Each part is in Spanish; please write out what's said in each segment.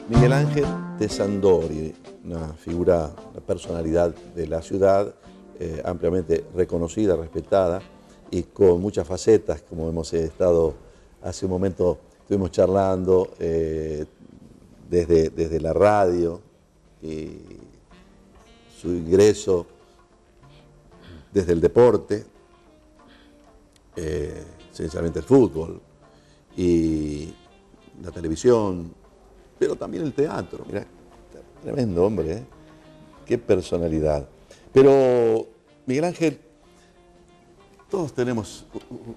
Miguel Ángel Tessandori, una figura, una personalidad de la ciudad, ampliamente reconocida, respetada y con muchas facetas, como hemos estado hace un momento, estuvimos charlando desde la radio y su ingreso desde el deporte, esencialmente el fútbol y la televisión, pero también el teatro. Mirá, tremendo hombre, ¿eh? Qué personalidad. Pero, Miguel Ángel, todos tenemos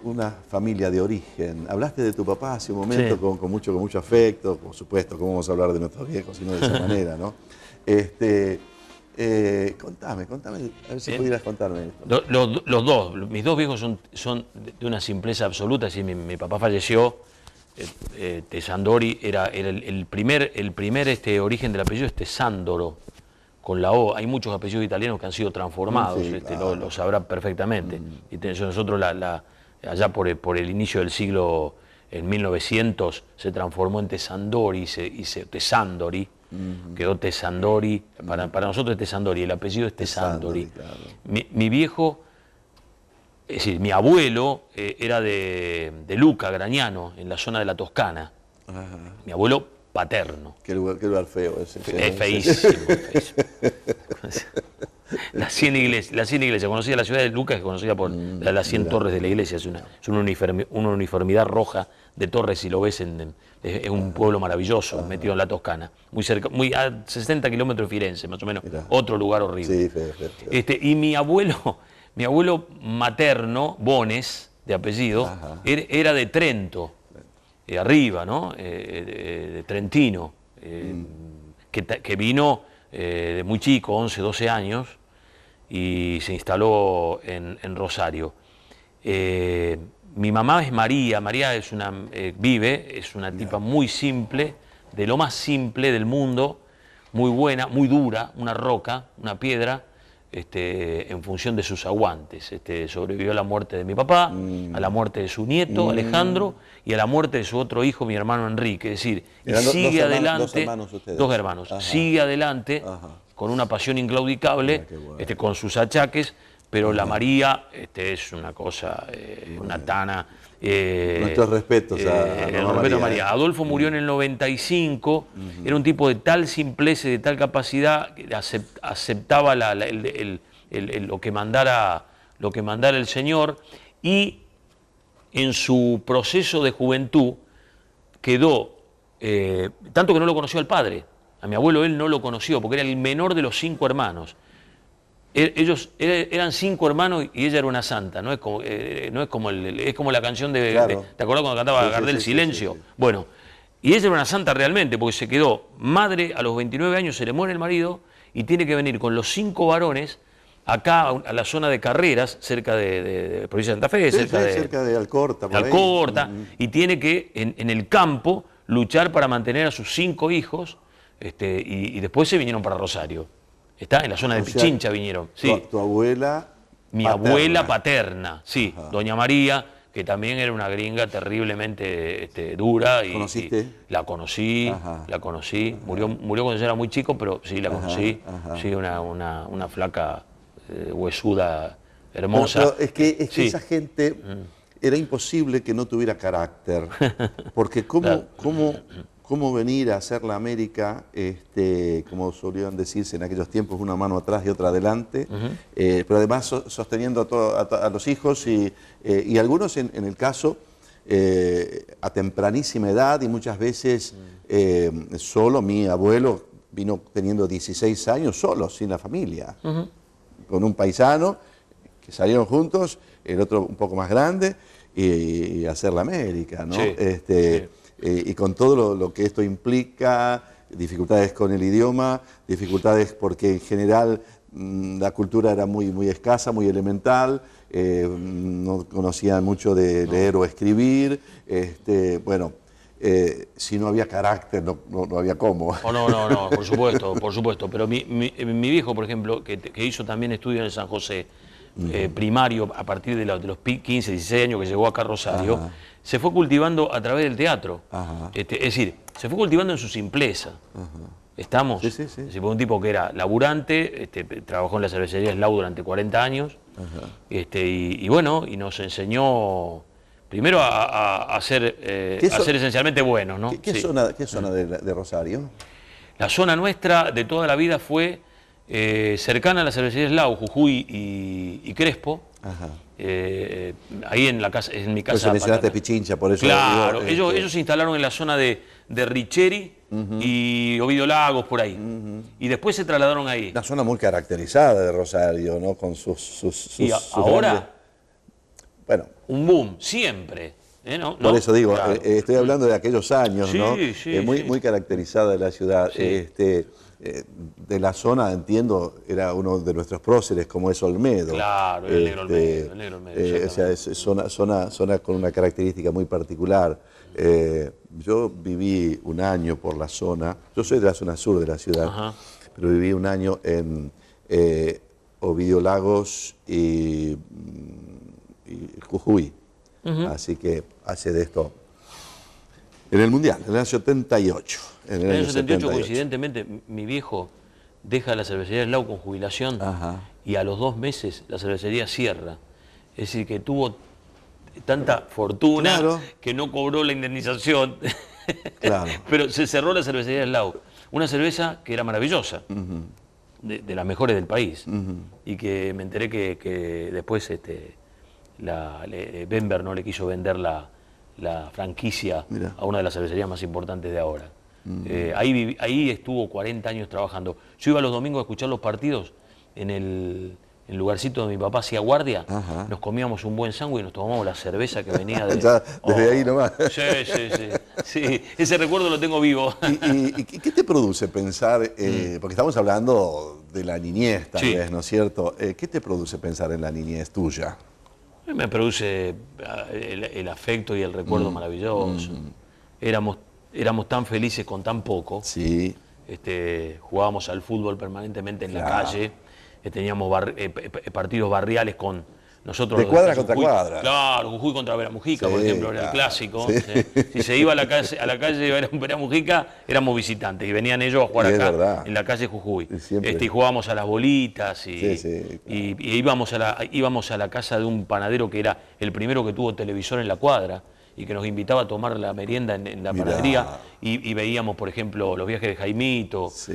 una familia de origen. Hablaste de tu papá hace un momento, sí, con mucho afecto. Por supuesto, ¿cómo vamos a hablar de nuestros viejos sino de esa manera, ¿no? Contame, a ver si pudieras contarme esto. Los dos, mis dos viejos son de una simpleza absoluta. Si mi papá falleció, Tessandori era el primer origen del apellido es Tesandoro, con la O. Hay muchos apellidos italianos que han sido transformados, sí, claro. Lo sabrá perfectamente. Y nosotros allá por el inicio del siglo, en 1900, se transformó en Tessandori, Tessandori, quedó Tessandori, para nosotros es Tessandori, el apellido es Tessandori. Claro. Mi viejo, es decir, mi abuelo era de Luca, Gragnano, en la zona de la Toscana. Ajá. Mi abuelo paterno. Qué lugar feo ese. Es feísimo, feísimo. Las 100 iglesias, conocida la ciudad de Luca, es conocida por las 100 torres de la iglesia, es una uniformidad roja de torres, si lo ves, es un pueblo maravilloso, metido en la Toscana, muy cerca, a 60 kilómetros de Firenze, más o menos. Mirá. Otro lugar horrible. Sí, feo. Y mi abuelo materno, Bones, de apellido, era de Trento, arriba, ¿no? De Trentino, que vino de muy chico, 11, 12 años, y se instaló en Rosario. Mi mamá es María es una tipa muy simple, de lo más simple del mundo, muy buena, muy dura, una roca, una piedra, en función de sus aguantes. Sobrevivió a la muerte de mi papá, a la muerte de su nieto, Alejandro, y a la muerte de su otro hijo, mi hermano Enrique. Es decir, y sigue adelante, dos hermanos, sigue adelante con una pasión inclaudicable, bueno, con sus achaques, pero la María es una cosa, una tana. Nuestros respetos a María. Adolfo murió en el 95, era un tipo de tal simpleza y de tal capacidad que aceptaba lo que mandara el Señor, y en su proceso de juventud quedó, tanto que no lo conoció al padre, a mi abuelo él no lo conoció, porque era el menor de los 5 hermanos. Ellos eran 5 hermanos y ella era una santa, es como la canción de, claro, ¿te acordás cuando cantaba Gardel, Silencio? Sí. Bueno, y ella era una santa realmente, porque se quedó madre a los 29 años, se le muere el marido y tiene que venir con los 5 varones acá a la zona de Carreras, cerca de provincia de Santa Fe, cerca de Alcorta. Y tiene que en el campo luchar para mantener a sus 5 hijos, y después se vinieron para Rosario. Está en la zona de Pichincha, vinieron. Sí. Tu abuela Mi paterna. Abuela paterna, sí. Ajá. Doña María, que también era una gringa terriblemente dura. ¿Conociste? La conocí. Murió cuando yo era muy chico, pero sí, la conocí. Sí, una flaca huesuda, hermosa. Pero es que esa gente era imposible que no tuviera carácter. Porque ¿cómo venir a hacer la América, como solían decirse en aquellos tiempos, una mano atrás y otra adelante, pero además sosteniendo a los hijos y algunos en el caso a tempranísima edad y muchas veces solo? Mi abuelo vino teniendo 16 años solo, sin la familia, con un paisano que salieron juntos, el otro un poco más grande, y hacer la América, ¿no? Sí. Y con todo lo que esto implica, dificultades con el idioma, dificultades porque en general la cultura era muy escasa, muy elemental, no conocían mucho de leer o escribir, si no había carácter no había cómo. No, por supuesto, pero mi viejo, por ejemplo, que hizo también estudios en San José, primario a partir de los 15, 16 años que llegó acá a Rosario, Ajá. se fue cultivando a través del teatro. Ajá. Es decir, se fue cultivando en su simpleza. ¿Estamos? Sí, sí, sí. Es decir, fue un tipo que era laburante, trabajó en la cervecería Slau durante 40 años, y bueno, y nos enseñó primero a ser esencialmente buenos, ¿no? ¿Qué Sí. zona de Rosario? La zona nuestra de toda la vida fue cercana a la cervecería Slau, Jujuy y Crespo. Ajá. Ahí en mi Por casa eso mencionaste paterna. Pichincha, por eso Claro, digo, ellos se instalaron en la zona de Richeri y Ovidio Lagos, por ahí. Y después se trasladaron ahí. una zona muy caracterizada de Rosario, ¿no? Con sus Y sus ahora, grandes- Bueno, un boom, siempre. ¿No? por eso digo, Claro. estoy hablando de aquellos años, Sí, ¿no? sí, Muy, sí. muy caracterizada de la ciudad. Sí. De la zona, entiendo, era uno de nuestros próceres, como es Olmedo. Claro, el negro Olmedo, el negro Olmedo, o sea, es zona con una característica muy particular. Yo viví un año por la zona, yo soy de la zona sur de la ciudad, Ajá. pero viví un año en Ovidio Lagos y Jujuy. Así que hace de esto en el Mundial, en el año 78. En En el año 78, coincidentemente, mi viejo deja la cervecería Slau con jubilación. Ajá. Y a los 2 meses la cervecería cierra. Es decir, que tuvo tanta fortuna Claro. que no cobró la indemnización. Claro. Pero se cerró la cervecería Slau. Una cerveza que era maravillosa, de las mejores del país. Y que me enteré que después Bember no le quiso vender la franquicia Mirá. a una de las cervecerías más importantes de ahora. Ahí estuvo 40 años trabajando. Yo iba los domingos a escuchar los partidos en el lugarcito donde mi papá hacía guardia. Ajá. Nos comíamos un buen sándwich y nos tomábamos la cerveza que venía de... Ya, desde ahí nomás. Sí, sí, sí, sí. Ese recuerdo lo tengo vivo. ¿Y qué te produce pensar, porque estamos hablando de la niñez tal Sí. vez, ¿no es cierto? ¿Qué te produce pensar en la niñez tuya? Me produce el afecto y el recuerdo maravilloso. Éramos tan felices con tan poco. Sí, Jugábamos al fútbol permanentemente en la Claro. calle. Teníamos partidos barriales con nosotros. De los cuadra Jujuy. contra cuadra. Claro, Jujuy contra Veramujica, Sí, por ejemplo, era el claro, clásico. sí. ¿sí? Si se iba a la calle de Veramujica, éramos visitantes y venían ellos a jugar Y es acá, verdad. en la calle Jujuy. Y siempre. Y jugábamos a las bolitas y, Sí, sí, claro. y íbamos a la casa de un panadero que era el primero que tuvo televisor en la cuadra y que nos invitaba a tomar la merienda en la Mirá. panadería y veíamos, por ejemplo, los viajes de Jaimito, sí.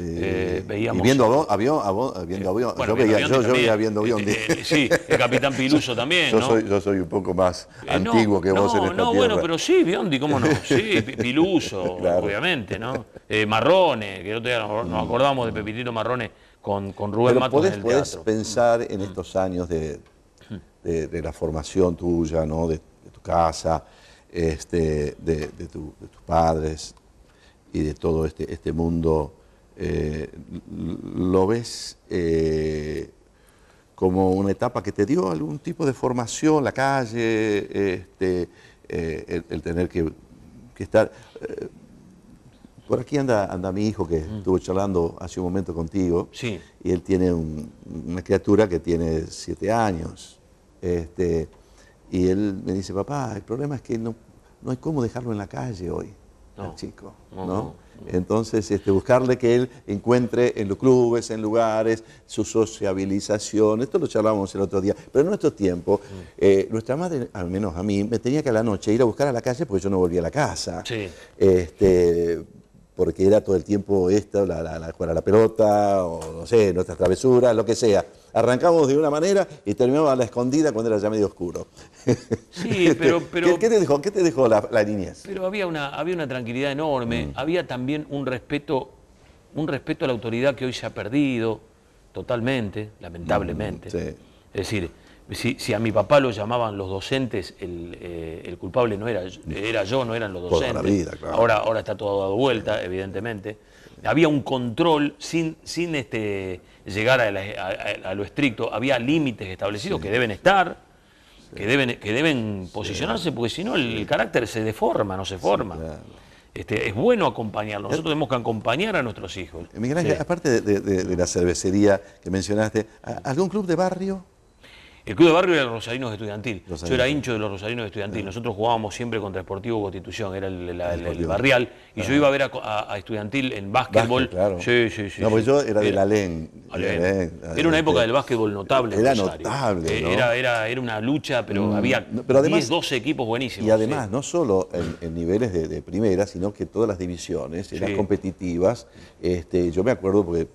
veíamos... Y viendo avión, viendo avión. Bueno, yo Biondi también. veía viendo avión. Sí, el Capitán Piluso también, ¿no? Yo soy un poco más No, antiguo que vos en esta no, tierra. bueno, pero sí, Biondi, ¿cómo no? Sí, Piluso, Claro. obviamente, ¿no? Marrone, que el otro día nos acordamos de Pepitito Marrone con Rubén Pero Matos en el podés teatro. pensar en estos años de la formación tuya, ¿no? De tu casa, de tus padres y de todo este mundo. ¿Lo ves como una etapa que te dio algún tipo de formación, la calle, el tener que estar... Por aquí anda mi hijo que estuvo charlando hace un momento contigo. Sí. Y él tiene una criatura que tiene 7 años. Y él me dice, papá, el problema es que no hay cómo dejarlo en la calle hoy, No. al chico. No, ¿no? no. Entonces, buscarle que él encuentre en los clubes, en lugares, su sociabilización. Esto lo charlábamos el otro día. Pero en nuestro tiempo, nuestra madre, al menos a mí, me tenía que a la noche ir a buscar a la calle porque yo no volvía a la casa. Sí. Porque era todo el tiempo jugar a la pelota, o no sé, nuestras travesuras, lo que sea. Arrancamos de una manera y terminamos a la escondida cuando era ya medio oscuro. Sí, pero ¿Qué te dejó la niñez? Pero había una tranquilidad enorme, había también un respeto a la autoridad que hoy se ha perdido totalmente, lamentablemente. Sí. Es decir, si a mi papá lo llamaban los docentes, el culpable no era yo, no eran los Toda docentes. la vida, claro. Ahora está todo dado vuelta, evidentemente. Había un control sin llegar a lo estricto, había límites establecidos que deben estar, que deben posicionarse, porque si no el carácter se deforma, no se forma. Claro. Es bueno acompañarlo, nosotros tenemos que acompañar a nuestros hijos. Miguel Ángel, Sí. aparte de la cervecería que mencionaste, ¿algún club de barrio? El club de barrio era el Rosarinos Estudiantil. Rosarinos. Yo era hincho de los Rosarinos Estudiantil. Nosotros jugábamos siempre contra Sportivo Constitución, era el barrial. Y yo iba a ver a Estudiantil en básquetbol. Claro. Sí. No, pues yo era del Alén. Era una época del básquetbol notable. Era notable, ¿no? Era una lucha, pero había pero además, 10, 12 equipos buenísimos. Y además, no solo en niveles de primera, sino que todas las divisiones eran competitivas. Yo me acuerdo porque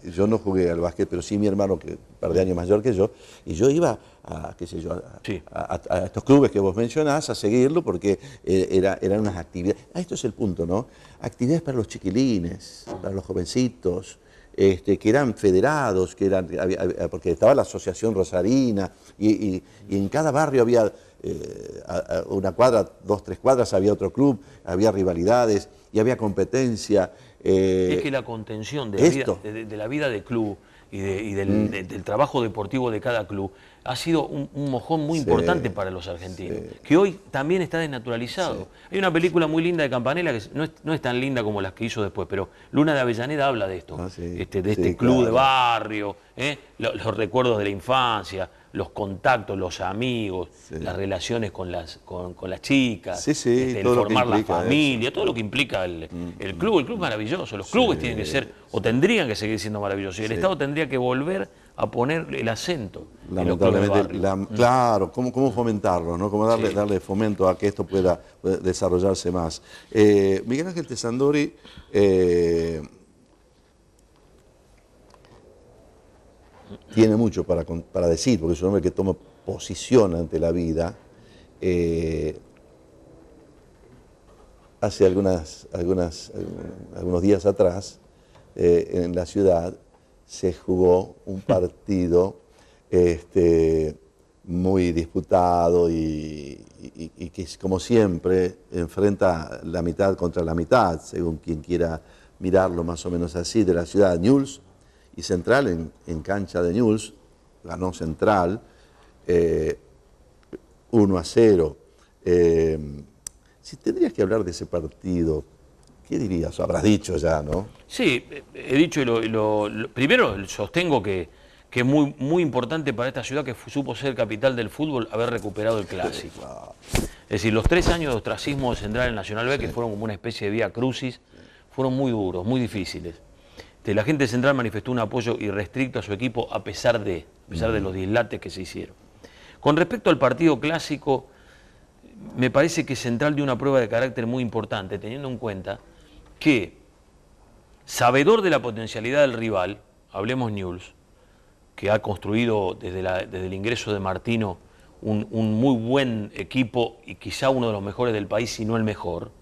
yo no jugué al básquet, pero sí mi hermano, que un par de años mayor que yo, y yo iba a, qué sé yo, a estos clubes que vos mencionás, a seguirlo, porque eran unas actividades. Esto es el punto, ¿no? Actividades para los chiquilines, para los jovencitos, que eran federados, porque estaba la Asociación Rosarina, y en cada barrio había una cuadra, 2, 3 cuadras, había otro club, había rivalidades y había competencia. Es que la contención de la vida de club y del trabajo deportivo de cada club ha sido un mojón muy importante para los argentinos, que hoy también está desnaturalizado. Hay una película muy linda de Campanella, que no es tan linda como las que hizo después, pero Luna de Avellaneda habla de esto, de este club de barrio, los recuerdos de la infancia, los contactos, los amigos, las relaciones con las chicas, el formar la familia, todo lo que implica el club. El club es maravilloso, los clubes tienen que ser, o tendrían que seguir siendo maravillosos, y el Estado tendría que volver a poner el acento en los clubes de barrio. Claro, ¿cómo fomentarlo, ¿no? Cómo darle fomento a que esto pueda desarrollarse más. Miguel Ángel Tessandori tiene mucho para decir, porque es un hombre que toma posición ante la vida. Hace algunos días atrás, en la ciudad, se jugó un partido muy disputado y que, como siempre, enfrenta la mitad contra la mitad, según quien quiera mirarlo más o menos así, de la ciudad. Newell's y Central en cancha de Newell's, ganó Central 1-0. Si tendrías que hablar de ese partido, ¿qué dirías? Habrás dicho ya, ¿no? Sí, he dicho, primero sostengo que es muy, muy importante para esta ciudad, que supo ser capital del fútbol, haber recuperado el clásico. Es decir, los 3 años de ostracismo de Central en Nacional B, que fueron como una especie de vía crucis, fueron muy duros, muy difíciles. La gente de Central manifestó un apoyo irrestricto a su equipo a pesar de los dislates que se hicieron. Con respecto al partido clásico, me parece que Central dio una prueba de carácter muy importante, teniendo en cuenta que, sabedor de la potencialidad del rival, hablemos Newell's, que ha construido desde el ingreso de Martino un muy buen equipo y quizá uno de los mejores del país, si no el mejor,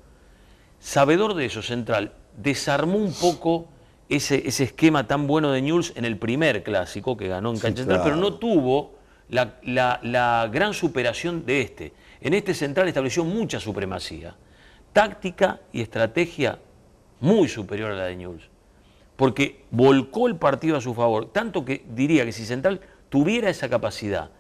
sabedor de eso, Central desarmó un poco ese esquema tan bueno de Newell's en el primer clásico que ganó en cancha Central, pero no tuvo la gran superación de este. En este Central estableció mucha supremacía, táctica y estrategia muy superior a la de Newell's, porque volcó el partido a su favor, tanto que diría que si Central tuviera esa capacidad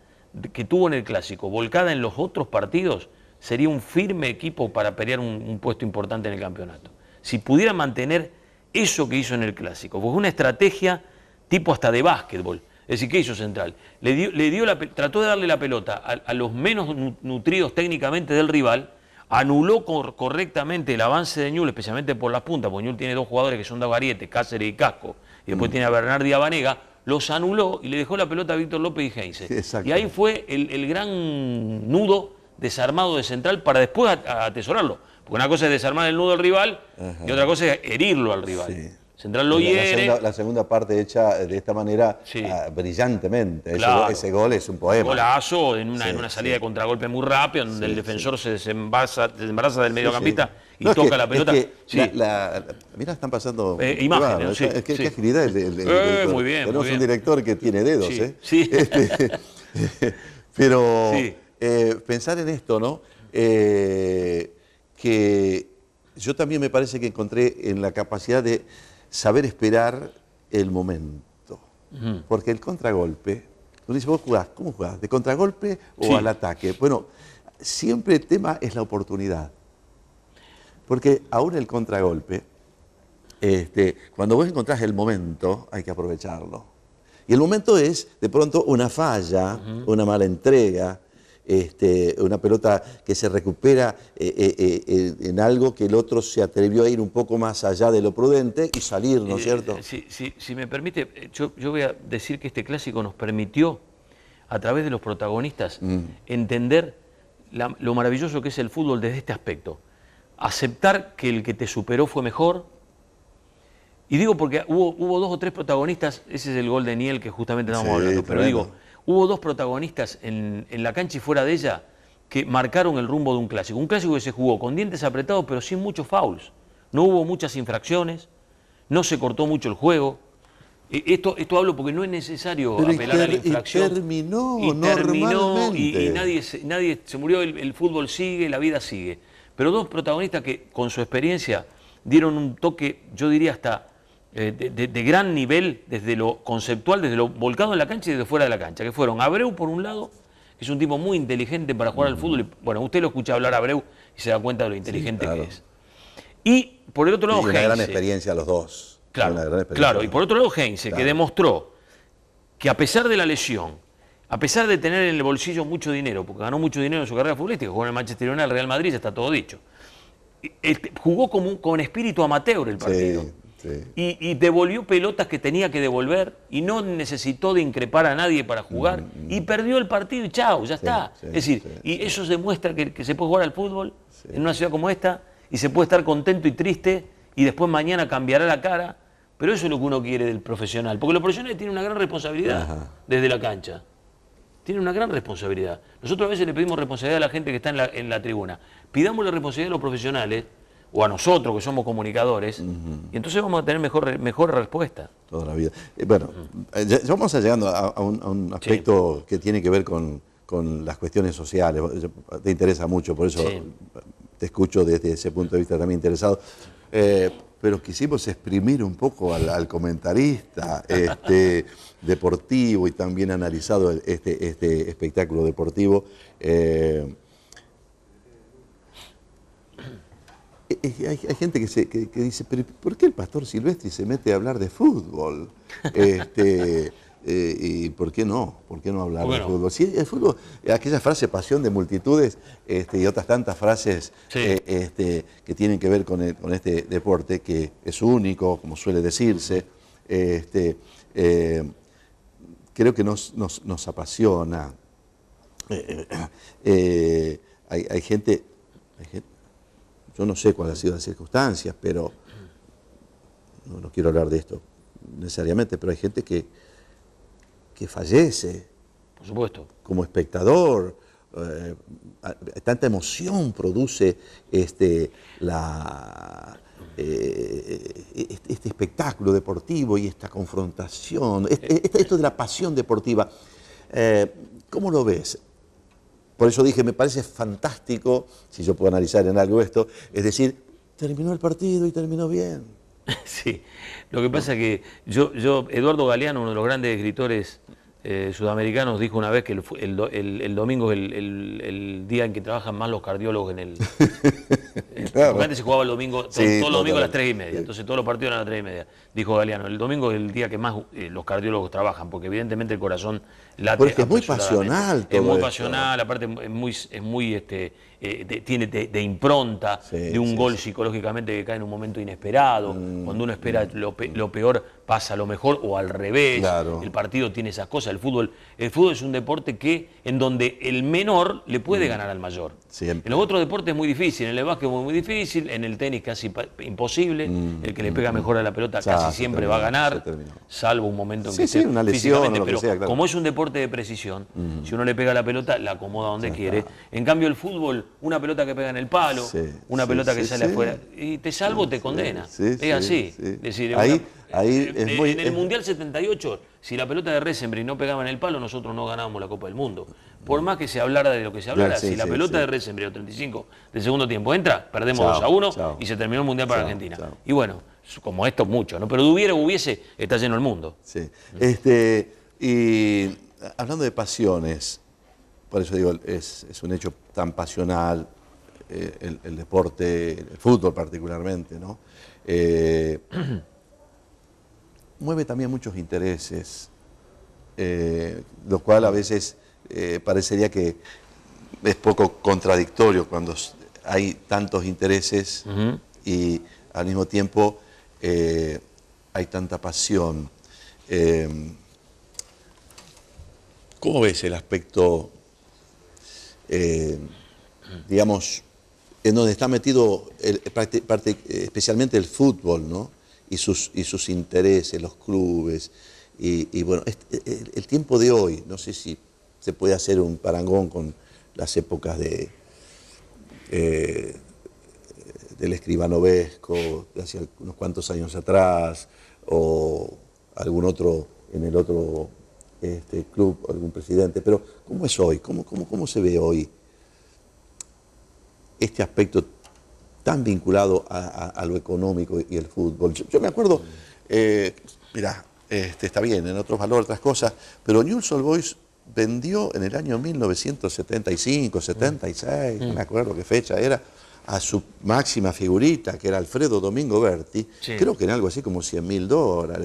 que tuvo en el clásico, volcada en los otros partidos, sería un firme equipo para pelear un puesto importante en el campeonato. Si pudiera mantener eso que hizo en el clásico, porque una estrategia tipo hasta de básquetbol. Es decir, ¿qué hizo Central? Trató de darle la pelota a los menos nutridos técnicamente del rival, anuló correctamente el avance de Newell's, especialmente por las puntas, porque Newell's tiene 2 jugadores que son de Gariete, Cáceres y Casco, y después tiene a Bernardi y a Banega, los anuló y le dejó la pelota a Víctor López y Heinze. Y ahí fue el gran nudo desarmado de Central para después atesorarlo. Porque una cosa es desarmar el nudo del rival y otra cosa es herirlo al rival. Sí. Central lo hiere. La segunda parte hecha de esta manera brillantemente. Claro. Ese gol es un poema. Un golazo en una salida de contragolpe muy rápida, donde el defensor se desembaraza del mediocampista y toca la pelota. Mira, están pasando imágenes. Qué agilidad muy bien. Tenemos un director que tiene dedos. Sí. Pero pensar en esto, ¿no? Que yo también me parece que encontré en la capacidad de saber esperar el momento. Porque el contragolpe, uno dice, vos jugás, ¿cómo jugás? ¿De contragolpe o al ataque? Bueno, siempre el tema es la oportunidad. Porque aún el contragolpe, cuando vos encontrás el momento, hay que aprovecharlo. Y el momento es, de pronto, una falla, una mala entrega, una pelota que se recupera en algo que el otro se atrevió a ir un poco más allá de lo prudente y salir, ¿no es cierto? Si me permite, yo voy a decir que este clásico nos permitió, a través de los protagonistas, entender lo maravilloso que es el fútbol desde este aspecto. Aceptar que el que te superó fue mejor. Y digo porque hubo 2 o 3 protagonistas, ese es el gol de Niel que justamente estamos hablando, pero digo, hubo 2 protagonistas en la cancha y fuera de ella que marcaron el rumbo de un clásico. Un clásico que se jugó con dientes apretados pero sin muchos fouls. No hubo muchas infracciones, no se cortó mucho el juego. Esto hablo porque no es necesario apelar a la infracción. Y terminó normalmente. Y nadie se murió, el fútbol sigue, la vida sigue. Pero 2 protagonistas que con su experiencia dieron un toque, yo diría hasta de gran nivel, desde lo conceptual, desde lo volcado en la cancha y desde fuera de la cancha, que fueron Abreu por un lado, que es un tipo muy inteligente para jugar al fútbol, y, bueno, usted lo escucha hablar a Abreu y se da cuenta de lo inteligente que es. Y por el otro lado, Heinze. Una gran experiencia los dos. Claro, y por otro lado Heinze, que demostró que a pesar de la lesión, a pesar de tener en el bolsillo mucho dinero, porque ganó mucho dinero en su carrera futbolística, jugó en el Manchester United, el Real Madrid, ya está todo dicho, jugó con espíritu amateur el partido. Y devolvió pelotas que tenía que devolver y no necesitó de increpar a nadie para jugar y perdió el partido y chao, ya está. Es decir, y eso demuestra que se puede jugar al fútbol en una ciudad como esta y se puede estar contento y triste y después mañana cambiará la cara, pero eso es lo que uno quiere del profesional, porque los profesionales tienen una gran responsabilidad desde la cancha. Tienen una gran responsabilidad. Nosotros a veces le pedimos responsabilidad a la gente que está en la tribuna. Pidamos la responsabilidad a los profesionales, o a nosotros que somos comunicadores, y entonces vamos a tener mejor respuesta. Toda la vida. Bueno, ya vamos llegando a un aspecto que tiene que ver con las cuestiones sociales. Te interesa mucho, por eso te escucho desde ese punto de vista también interesado. Pero quisimos exprimir un poco al comentarista deportivo y también analizado este espectáculo deportivo. Hay gente que dice, pero ¿por qué el Pastor Silvestri se mete a hablar de fútbol? ¿Y por qué no? ¿Por qué no hablar de fútbol? Sí, el fútbol, aquella frase pasión de multitudes y otras tantas frases que tienen que ver con este deporte que es único, como suele decirse, creo que nos apasiona. Hay gente, yo no sé cuáles han sido las circunstancias, pero no quiero hablar de esto necesariamente, pero hay gente que fallece, por supuesto, como espectador. Tanta emoción produce este espectáculo deportivo y esta confrontación, esto de la pasión deportiva. ¿Cómo lo ves? Por eso dije, me parece fantástico, si yo puedo analizar en algo esto, es decir, terminó el partido y terminó bien. Sí, lo que pasa es que Eduardo Galeano, uno de los grandes escritores sudamericanos, dijo una vez que el domingo es el día en que trabajan más los cardiólogos en el... Claro. Porque antes se jugaba el domingo, todos los domingos a las 3:30, entonces todos los partidos eran a las 3:30. Dijo Galeano, el domingo es el día que más los cardiólogos trabajan, porque evidentemente el corazón late. Porque es muy pasional todo Es muy esto. Pasional, aparte es muy tiene de impronta, de un gol psicológicamente que cae en un momento inesperado, cuando uno espera lo peor pasa lo mejor, o al revés. Claro. El partido tiene esas cosas. El fútbol es un deporte en donde el menor le puede ganar al mayor. Siempre. En los otros deportes es muy difícil, en el básquet es muy difícil, en el tenis casi imposible, el que le pega mejor a la pelota casi siempre va a ganar, salvo un momento en que esté una lesión, físicamente, o lo que pero sea, claro. como es un deporte de precisión, si uno le pega a la pelota, la acomoda donde quiere. En cambio el fútbol, una pelota que pega en el palo, una pelota que sale afuera, y te salvo o te condena. Es así. Es decir, en el Mundial 78, si la pelota de Resenbrich no pegaba en el palo, nosotros no ganábamos la Copa del Mundo. Por más que se hablara de lo que se hablara, si la pelota de Resenbrich, 35 del segundo tiempo, entra, perdemos 2-1 y se terminó el Mundial para Argentina. Y bueno, como esto mucho, ¿no? Pero hubiese, está lleno el mundo. Sí. Y hablando de pasiones, por eso digo, es un hecho tan pasional, el deporte, el fútbol particularmente, ¿no? Mueve también muchos intereses. lo cual a veces parecería que es poco contradictorio cuando hay tantos intereses y al mismo tiempo hay tanta pasión. ¿Cómo ves el aspecto, digamos, en donde está metido especialmente el fútbol, ¿no? Y sus intereses, los clubes, y bueno, el tiempo de hoy, no sé si se puede hacer un parangón con las épocas del escribano Vesco, de hace unos cuantos años atrás, o algún otro, en el otro club, algún presidente, pero ¿cómo es hoy? ¿Cómo se ve hoy este aspecto tan vinculado a lo económico y el fútbol? Yo me acuerdo, mirá, está bien, en otros valores, otras cosas, pero Newell's Old Boys vendió en el año 1975, 76, no me acuerdo qué fecha era, a su máxima figurita, que era Alfredo Domingo Berti, creo que en algo así como $100.000.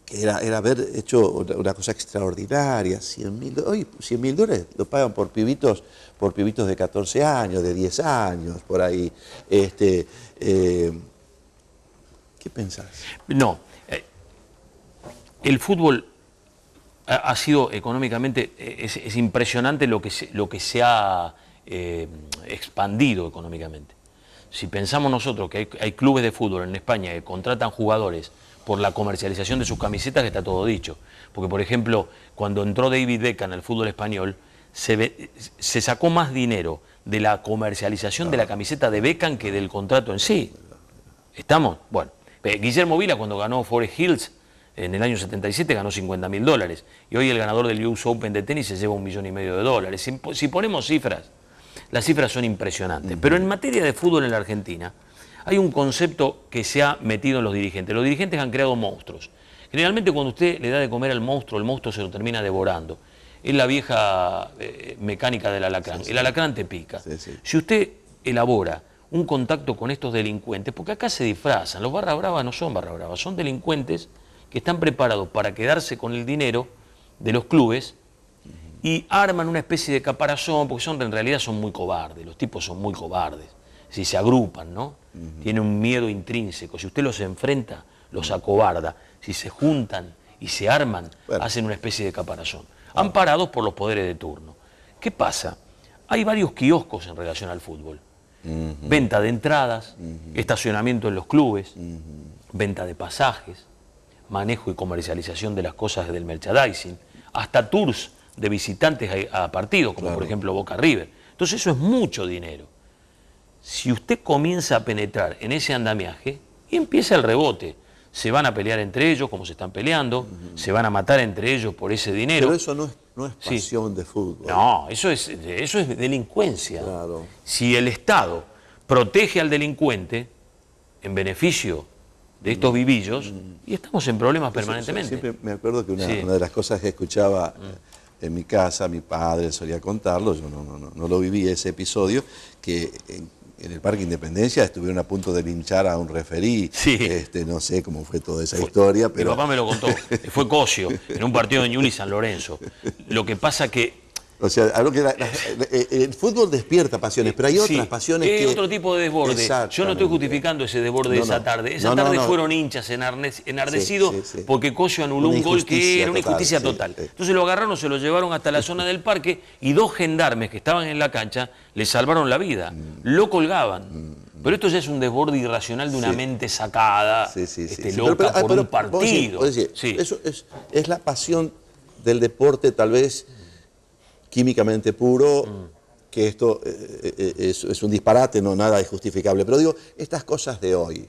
Era haber hecho una cosa extraordinaria, $100.000. Hoy $100.000 lo pagan por pibitos de 14 años, de 10 años, por ahí. ¿Qué pensás? No, el fútbol ha sido económicamente, es impresionante lo que se ha expandido económicamente. Si pensamos nosotros que hay clubes de fútbol en España que contratan jugadores por la comercialización de sus camisetas, que está todo dicho. Porque, por ejemplo, cuando entró David Beckham al fútbol español, se sacó más dinero de la comercialización de la camiseta de Beckham que del contrato en sí. ¿Estamos? Bueno, Guillermo Vila, cuando ganó Forest Hills en el año 77, ganó $50.000. Y hoy el ganador del US Open de tenis se lleva $1,5 millones. Si ponemos cifras, las cifras son impresionantes. Pero en materia de fútbol en la Argentina, hay un concepto que se ha metido en los dirigentes. Los dirigentes han creado monstruos. Generalmente cuando usted le da de comer al monstruo, el monstruo se lo termina devorando. Es la vieja mecánica del alacrán. Sí, sí. El alacrán te pica. Sí, sí. Si usted elabora un contacto con estos delincuentes, porque acá se disfrazan, los barra bravas no son barra bravas, son delincuentes que están preparados para quedarse con el dinero de los clubes y arman una especie de caparazón, porque en realidad son muy cobardes, los tipos son muy cobardes. Si se agrupan, ¿no? Tienen un miedo intrínseco. Si usted los enfrenta, los acobarda. Si se juntan y se arman, hacen una especie de caparazón. Amparados por los poderes de turno. ¿Qué pasa? Hay varios kioscos en relación al fútbol. Venta de entradas, estacionamiento en los clubes, venta de pasajes, manejo y comercialización de las cosas del merchandising, hasta tours de visitantes a partidos, como por ejemplo Boca River. Entonces eso es mucho dinero. Si usted comienza a penetrar en ese andamiaje, y empieza el rebote. Se van a pelear entre ellos, como se están peleando, se van a matar entre ellos por ese dinero. Pero eso no es pasión de fútbol. No, eso es delincuencia. Claro. Si el Estado protege al delincuente en beneficio de estos vivillos, y estamos en problemas permanentemente. Siempre me acuerdo que una de las cosas que escuchaba en mi casa, mi padre solía contarlo, yo no lo viví ese episodio, que en el Parque Independencia estuvieron a punto de linchar a un referí. Sí. No sé cómo fue toda esa historia, pero... Mi papá me lo contó. Fue Cosio, en un partido de Newell's y San Lorenzo. Lo que pasa que... O sea, algo que el fútbol despierta pasiones, pero hay otras pasiones que... Hay otro tipo de desborde. Yo no estoy justificando ese desborde de esa tarde. Esa tarde fueron hinchas enardecidos porque Cosio anuló un gol que era una injusticia total. Entonces lo agarraron, se lo llevaron hasta la zona del parque y dos gendarmes que estaban en la cancha le salvaron la vida. Lo colgaban. Pero esto ya es un desborde irracional de una mente sacada, loca por un partido. Eso es la pasión del deporte, tal vez... químicamente puro, que esto es un disparate, no nada es justificable. Pero digo, estas cosas de hoy,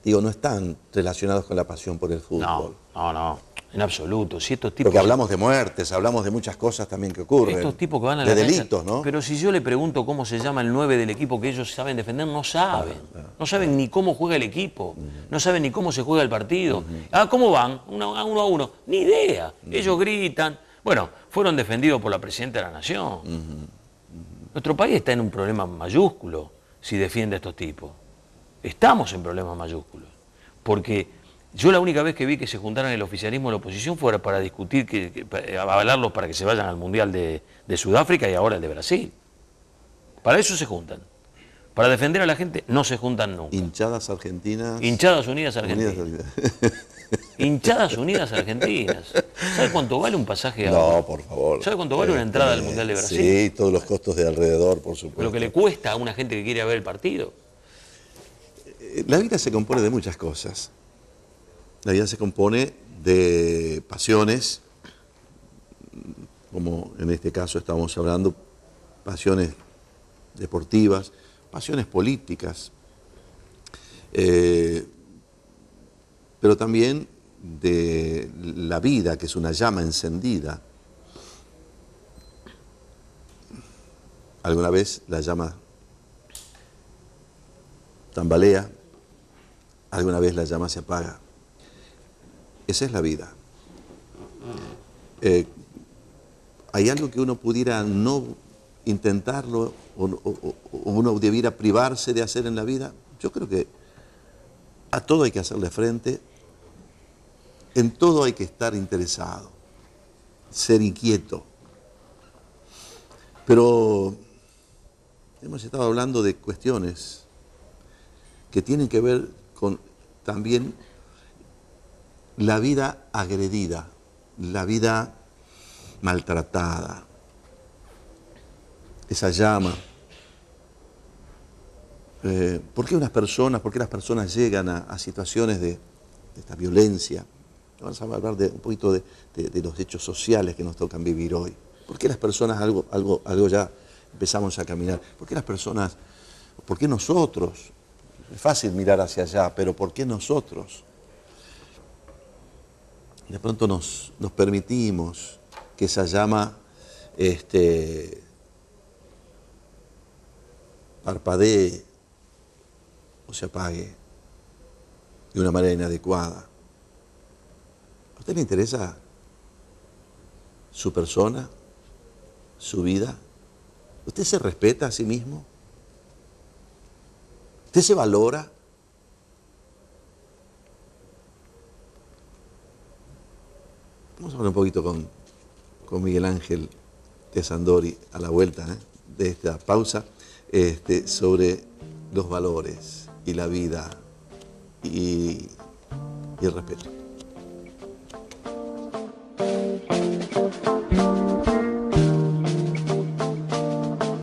no están relacionadas con la pasión por el fútbol. No, en absoluto. Si estos tipos... Porque hablamos de muertes, hablamos de muchas cosas también que ocurren. Estos tipos que van a de delitos, ¿no? Pero si yo le pregunto cómo se llama el 9 del equipo que ellos saben defender, no saben. No saben ni cómo juega el equipo, no saben ni cómo se juega el partido. ¿Cómo van? 1-1. Ni idea. Ellos gritan. Bueno, fueron defendidos por la Presidenta de la Nación. Nuestro país está en un problema mayúsculo si defiende a estos tipos. Estamos en problemas mayúsculos. Porque Yo la única vez que vi que se juntaran el oficialismo y la oposición fuera para discutir, avalarlos para que se vayan al Mundial de Sudáfrica y ahora el de Brasil. Para eso se juntan. Para defender a la gente no se juntan nunca. Hinchadas argentinas. Hinchadas Unidas Argentinas. Hinchadas Unidas Argentinas. ¿Sabe cuánto vale un pasaje a... No, por favor. ¿Sabe cuánto vale una entrada al Mundial de Brasil? Sí, todos los costos de alrededor, por supuesto. Lo que le cuesta a una gente que quiere ver el partido. La vida se compone de muchas cosas. La vida se compone de pasiones, como en este caso estamos hablando, pasiones deportivas, pasiones políticas, pero también de la vida, que es una llama encendida. Alguna vez la llama tambalea, alguna vez la llama se apaga. Esa es la vida. ¿Hay algo que uno pudiera no intentarlo o uno debiera privarse de hacer en la vida? Yo creo que a todo hay que hacerle frente, en todo hay que estar interesado, ser inquieto. Pero hemos estado hablando de cuestiones que tienen que ver con también la vida agredida, la vida maltratada, esa llama. ¿Por qué las personas llegan a situaciones de esta violencia? Vamos a hablar un poquito de los hechos sociales que nos tocan vivir hoy. ¿Por qué las personas algo ya empezamos a caminar? ¿Por qué las personas, por qué nosotros? Es fácil mirar hacia allá, pero ¿por qué nosotros? De pronto nos permitimos que esa llama parpadee o se apague de una manera inadecuada. ¿A usted le interesa su persona, su vida? ¿Usted se respeta a sí mismo? ¿Usted se valora? Vamos a hablar un poquito con Miguel Ángel Tesandori a la vuelta de esta pausa sobre los valores y la vida y el respeto.